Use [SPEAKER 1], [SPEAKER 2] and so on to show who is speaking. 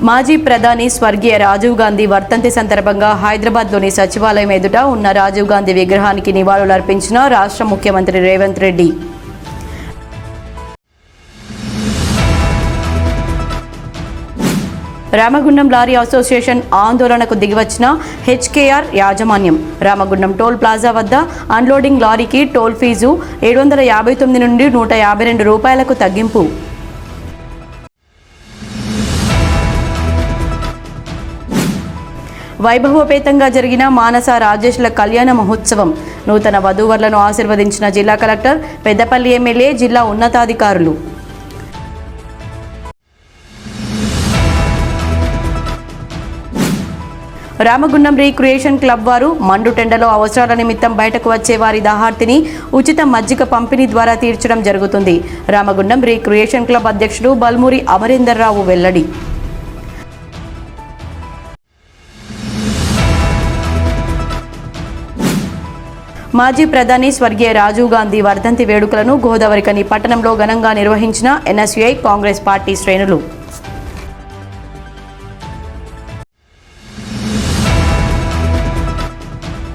[SPEAKER 1] మాజీ ప్రధాని స్వర్గీయ రాజీవ్ గాంధీ వర్ధంతి సందర్భంగా హైదరాబాద్లోని సచివాలయం ఎదుట ఉన్న రాజీవ్ గాంధీ విగ్రహానికి నివాళులర్పించిన రాష్ట్ర ముఖ్యమంత్రి రేవంత్ రెడ్డి. రామగుండం లారీ అసోసియేషన్ ఆందోళనకు దిగివచ్చిన హెచ్కేఆర్ యాజమాన్యం. రామగుండం టోల్ ప్లాజా వద్ద అన్లోడింగ్ లారీకి టోల్ ఫీజు 759 నుండి 152 రూపాయలకు తగ్గింపు. వైభవోపేతంగా జరిగిన మానస రాజేష్ల కళ్యాణ మహోత్సవం. నూతన వధూవరులను ఆశీర్వదించిన జిల్లా కలెక్టర్, పెద్దపల్లి ఎమ్మెల్యే, జిల్లా ఉన్నతాధికారులు. రామగుండం రీక్రియేషన్ క్లబ్ వారు మండుటెండలో అవసరాల నిమిత్తం బయటకు వచ్చే వారి దాహార్తిని ఉచిత మజ్జిగ పంపిణీ ద్వారా తీర్చడం జరుగుతుంది. రామగుండం రీక్రియేషన్ క్లబ్ అధ్యక్షుడు బల్మూరి అమరేందర్ రావు వెల్లడి. మాజీ ప్రధాని స్వర్గీయ రాజీవ్ గాంధీ వర్ధంతి వేడుకలను గోదావరిఖని పట్టణంలో ఘనంగా నిర్వహించిన ఎన్ఎస్యుఐ కాంగ్రెస్ పార్టీ శ్రేణులు.